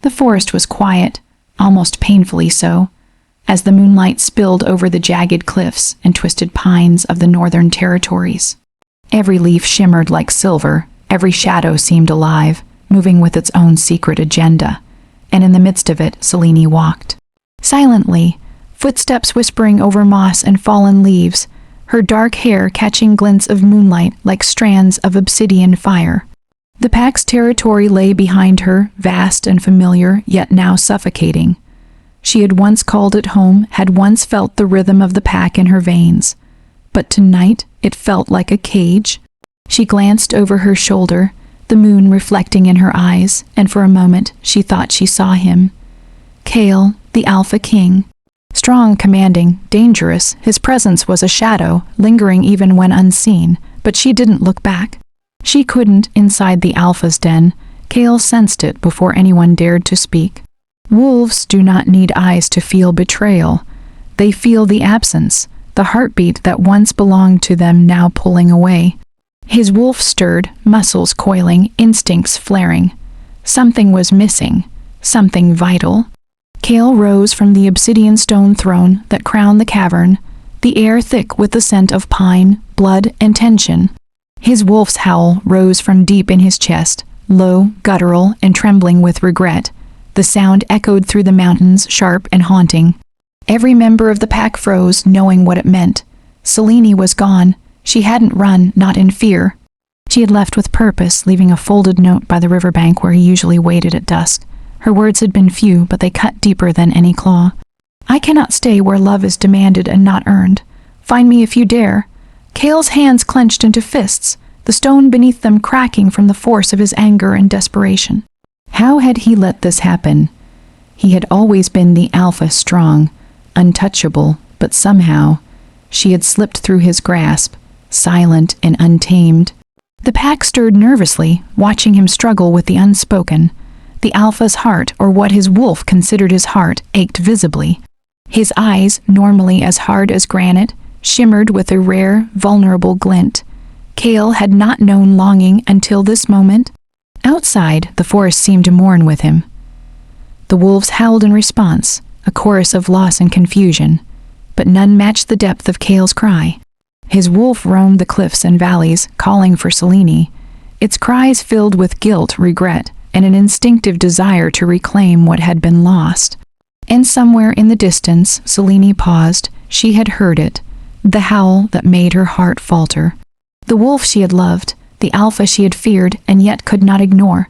The forest was quiet, almost painfully so, as the moonlight spilled over the jagged cliffs and twisted pines of the northern territories. Every leaf shimmered like silver, every shadow seemed alive, moving with its own secret agenda, and in the midst of it, Seleni walked. Silently, footsteps whispering over moss and fallen leaves, her dark hair catching glints of moonlight like strands of obsidian fire. The pack's territory lay behind her, vast and familiar, yet now suffocating. She had once called it home, had once felt the rhythm of the pack in her veins. But tonight, it felt like a cage. She glanced over her shoulder, the moon reflecting in her eyes, and for a moment she thought she saw him. Kale, the Alpha King. Strong, commanding, dangerous, his presence was a shadow, lingering even when unseen, but she didn't look back. She couldn't inside the Alpha's den. Kale sensed it before anyone dared to speak. Wolves do not need eyes to feel betrayal. They feel the absence, the heartbeat that once belonged to them now pulling away. His wolf stirred, muscles coiling, instincts flaring. Something was missing, something vital. Kale rose from the obsidian stone throne that crowned the cavern, the air thick with the scent of pine, blood, and tension. His wolf's howl rose from deep in his chest, low, guttural, and trembling with regret. The sound echoed through the mountains, sharp and haunting. Every member of the pack froze, knowing what it meant. Seleni was gone. She hadn't run, not in fear. She had left with purpose, leaving a folded note by the riverbank where he usually waited at dusk. Her words had been few, but they cut deeper than any claw. "I cannot stay where love is demanded and not earned. Find me if you dare." Kale's hands clenched into fists, the stone beneath them cracking from the force of his anger and desperation. How had he let this happen? He had always been the Alpha, strong, untouchable, but somehow she had slipped through his grasp, silent and untamed. The pack stirred nervously, watching him struggle with the unspoken. The Alpha's heart, or what his wolf considered his heart, ached visibly. His eyes, normally as hard as granite, shimmered with a rare, vulnerable glint. Kale had not known longing until this moment. Outside, the forest seemed to mourn with him. The wolves howled in response, a chorus of loss and confusion, but none matched the depth of Kale's cry. His wolf roamed the cliffs and valleys, calling for Seleni, its cries filled with guilt, regret, and an instinctive desire to reclaim what had been lost. And somewhere in the distance, Seleni paused. She had heard it, the howl that made her heart falter. The wolf she had loved, the Alpha she had feared and yet could not ignore.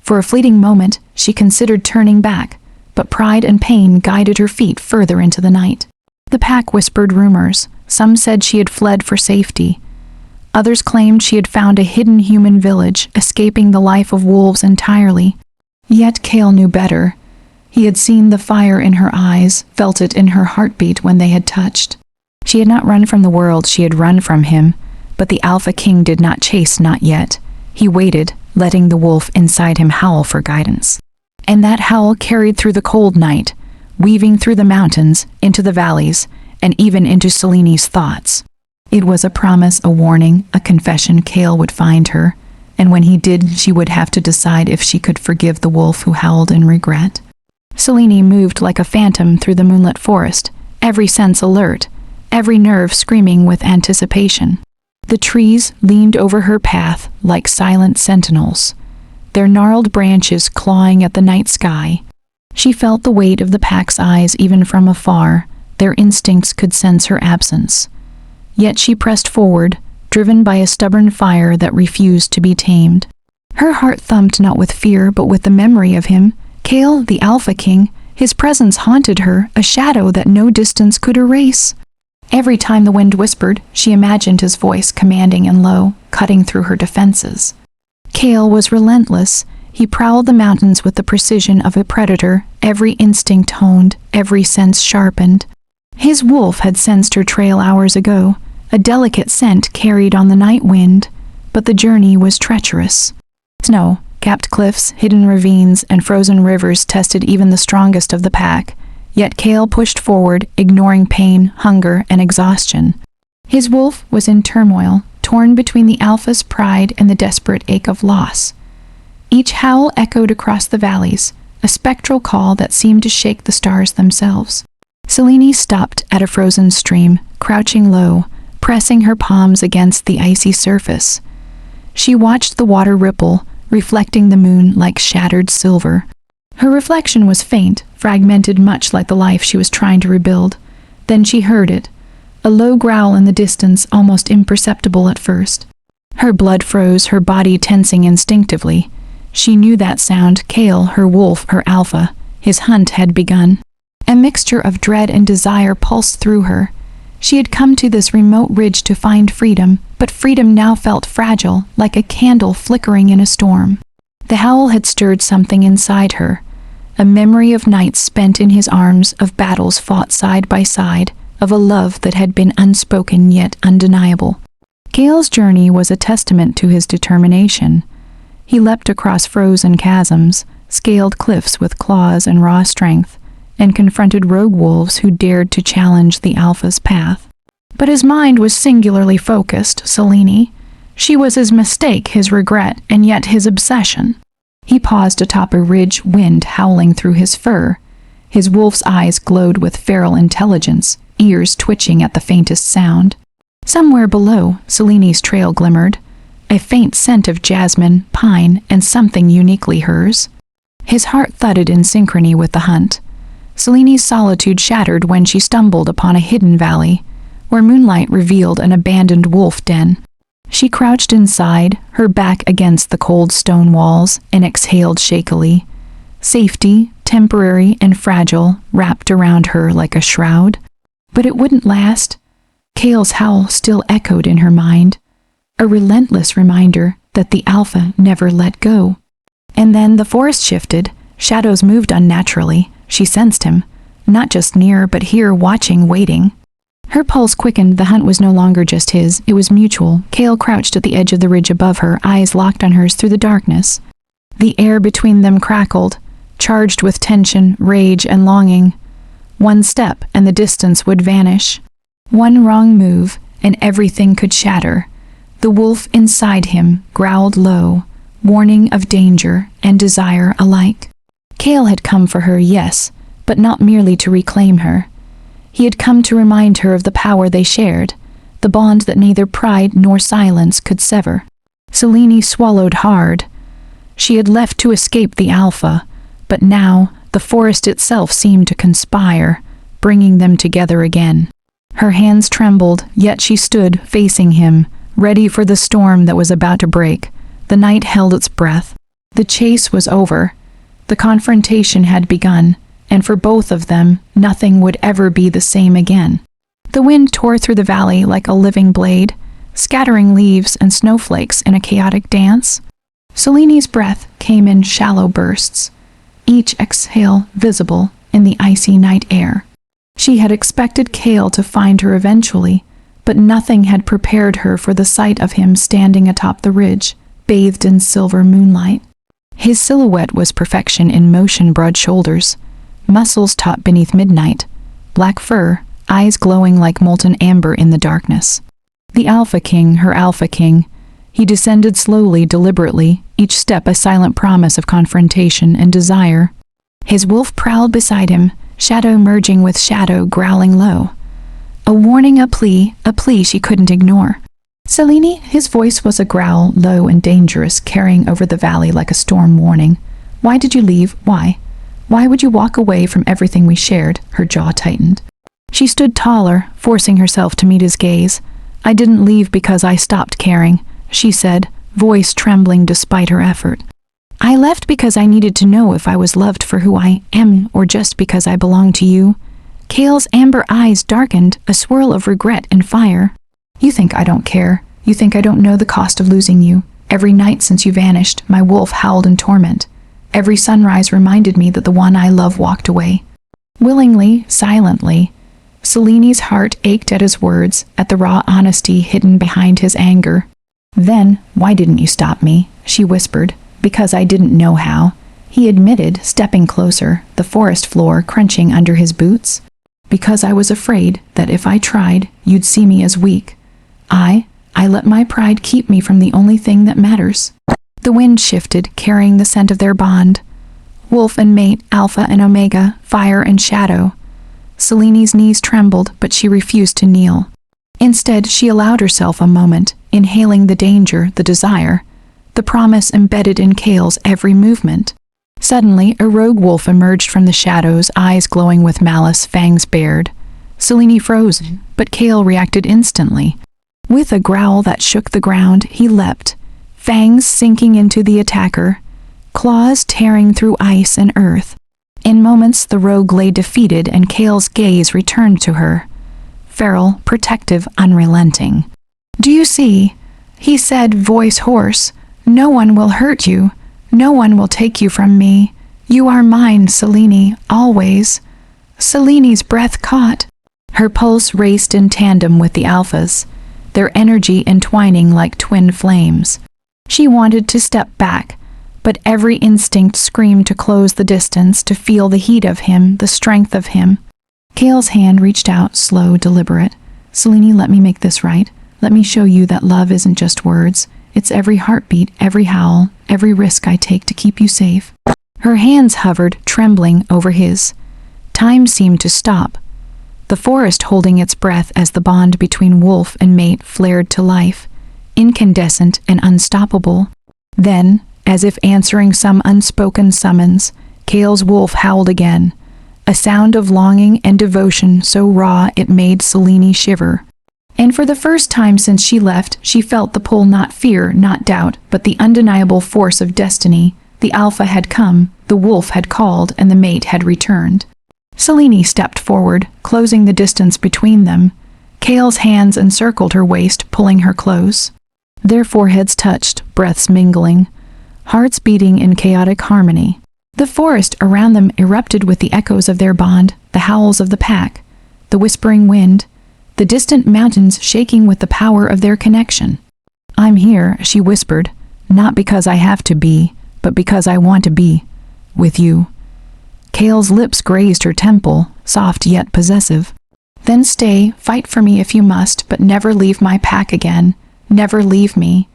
For a fleeting moment, she considered turning back, but pride and pain guided her feet further into the night. The pack whispered rumors. Some said she had fled for safety. Others claimed she had found a hidden human village, escaping the life of wolves entirely. Yet Kale knew better. He had seen the fire in her eyes, felt it in her heartbeat when they had touched. She had not run from the world, she had run from him. But the Alpha King did not chase, not yet. He waited, letting the wolf inside him howl for guidance. And that howl carried through the cold night, weaving through the mountains, into the valleys, and even into Seleni's thoughts. It was a promise, a warning, a confession Kale would find her, and when he did, she would have to decide if she could forgive the wolf who howled in regret. Seleni moved like a phantom through the moonlit forest, every sense alert, every nerve screaming with anticipation. The trees leaned over her path like silent sentinels, their gnarled branches clawing at the night sky. She felt the weight of the pack's eyes even from afar. Their instincts could sense her absence. Yet she pressed forward, driven by a stubborn fire that refused to be tamed. Her heart thumped not with fear, but with the memory of him, Kale, the Alpha King. His presence haunted her, a shadow that no distance could erase. Every time the wind whispered, she imagined his voice commanding and low, cutting through her defenses. Kale was relentless. He prowled the mountains with the precision of a predator, every instinct honed, every sense sharpened. His wolf had sensed her trail hours ago, a delicate scent carried on the night wind, but the journey was treacherous. Snow, capped cliffs, hidden ravines, and frozen rivers tested even the strongest of the pack. Yet Kale pushed forward, ignoring pain, hunger, and exhaustion. His wolf was in turmoil, torn between the Alpha's pride and the desperate ache of loss. Each howl echoed across the valleys, a spectral call that seemed to shake the stars themselves. Seleni stopped at a frozen stream, crouching low, pressing her palms against the icy surface. She watched the water ripple, reflecting the moon like shattered silver. Her reflection was faint, fragmented much like the life she was trying to rebuild. Then she heard it, a low growl in the distance, almost imperceptible at first. Her blood froze, her body tensing instinctively. She knew that sound. Kale, her wolf, her alpha. His hunt had begun. A mixture of dread and desire pulsed through her. She had come to this remote ridge to find freedom, but freedom now felt fragile, like a candle flickering in a storm. The howl had stirred something inside her, a memory of nights spent in his arms, of battles fought side by side, of a love that had been unspoken yet undeniable. Kale's journey was a testament to his determination. He leapt across frozen chasms, scaled cliffs with claws and raw strength, and confronted rogue wolves who dared to challenge the alpha's path. But his mind was singularly focused. Seleni. She was his mistake, his regret, and yet his obsession. He paused atop a ridge, wind howling through his fur. His wolf's eyes glowed with feral intelligence, ears twitching at the faintest sound. Somewhere below, Seleni's trail glimmered, a faint scent of jasmine, pine, and something uniquely hers. His heart thudded in synchrony with the hunt. Seleni's solitude shattered when she stumbled upon a hidden valley, where moonlight revealed an abandoned wolf den. She crouched inside, her back against the cold stone walls, and exhaled shakily. Safety, temporary and fragile, wrapped around her like a shroud. But it wouldn't last. Kale's howl still echoed in her mind, a relentless reminder that the alpha never let go. And then the forest shifted, shadows moved unnaturally. She sensed him, not just near, but here, watching, waiting. Her pulse quickened. The hunt was no longer just his, it was mutual. Kale crouched at the edge of the ridge above her, eyes locked on hers through the darkness. The air between them crackled, charged with tension, rage, and longing. One step, and the distance would vanish. One wrong move, and everything could shatter. The wolf inside him growled low, warning of danger and desire alike. Kale had come for her, yes, but not merely to reclaim her. He had come to remind her of the power they shared, the bond that neither pride nor silence could sever. Seleni swallowed hard. She had left to escape the alpha, but now the forest itself seemed to conspire, bringing them together again. Her hands trembled, yet she stood facing him, ready for the storm that was about to break. The night held its breath. The chase was over. The confrontation had begun, and for both of them, nothing would ever be the same again. The wind tore through the valley like a living blade, scattering leaves and snowflakes in a chaotic dance. Seleni's breath came in shallow bursts, each exhale visible in the icy night air. She had expected Kale to find her eventually, but nothing had prepared her for the sight of him standing atop the ridge, bathed in silver moonlight. His silhouette was perfection in motion, broad shoulders, muscles taut beneath midnight, black fur, eyes glowing like molten amber in the darkness. The Alpha King, her Alpha King. He descended slowly, deliberately, each step a silent promise of confrontation and desire. His wolf prowled beside him, shadow merging with shadow, growling low. A warning, a plea she couldn't ignore. Seleni, his voice was a growl, low and dangerous, carrying over the valley like a storm warning. Why did you leave? Why? Why would you walk away from everything we shared? Her jaw tightened. She stood taller, forcing herself to meet his gaze. I didn't leave because I stopped caring, she said, voice trembling despite her effort. I left because I needed to know if I was loved for who I am or just because I belong to you. Kale's amber eyes darkened, a swirl of regret and fire. You think I don't care. You think I don't know the cost of losing you. Every night since you vanished, my wolf howled in torment. Every sunrise reminded me that the one I love walked away. Willingly, silently, Seleni's heart ached at his words, at the raw honesty hidden behind his anger. Then, why didn't you stop me? She whispered. Because I didn't know how. He admitted, stepping closer, the forest floor crunching under his boots. Because I was afraid that if I tried, you'd see me as weak. I let my pride keep me from the only thing that matters. The wind shifted, carrying the scent of their bond. Wolf and mate, Alpha and Omega, fire and shadow. Seleni's knees trembled, but she refused to kneel. Instead, she allowed herself a moment, inhaling the danger, the desire, the promise embedded in Kale's every movement. Suddenly, a rogue wolf emerged from the shadows, eyes glowing with malice, fangs bared. Seleni froze, but Kale reacted instantly. With a growl that shook the ground, he leapt, fangs sinking into the attacker, claws tearing through ice and earth. In moments, the rogue lay defeated and Kale's gaze returned to her. Feral, protective, unrelenting. "Do you see?" he said, voice hoarse. "No one will hurt you. No one will take you from me. You are mine, Seleni, always." Seleni's breath caught. Her pulse raced in tandem with the Alpha's, their energy entwining like twin flames. She wanted to step back, but every instinct screamed to close the distance, to feel the heat of him, the strength of him. Kale's hand reached out, slow, deliberate. "Seleni, let me make this right. Let me show you that love isn't just words. It's every heartbeat, every howl, every risk I take to keep you safe." Her hands hovered, trembling, over his. Time seemed to stop, the forest holding its breath as the bond between wolf and mate flared to life, incandescent and unstoppable. Then, as if answering some unspoken summons, Kale's wolf howled again, a sound of longing and devotion so raw it made Seleni shiver. And for the first time since she left, she felt the pull, not fear, not doubt, but the undeniable force of destiny. The Alpha had come, the wolf had called, and the mate had returned. Seleni stepped forward, closing the distance between them. Kale's hands encircled her waist, pulling her close. Their foreheads touched, breaths mingling, hearts beating in chaotic harmony. The forest around them erupted with the echoes of their bond, the howls of the pack, the whispering wind, the distant mountains shaking with the power of their connection. "I'm here," she whispered, "not because I have to be, but because I want to be, with you." Kale's lips grazed her temple, soft yet possessive. "Then stay, fight for me if you must, but never leave my pack again. Never leave me."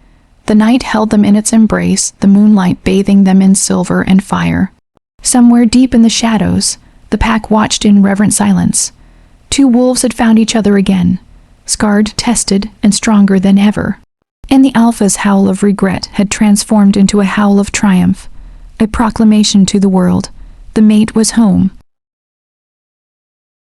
The night held them in its embrace, the moonlight bathing them in silver and fire. Somewhere deep in the shadows, the pack watched in reverent silence. Two wolves had found each other again, scarred, tested, and stronger than ever. And the Alpha's howl of regret had transformed into a howl of triumph, a proclamation to the world. The mate was home,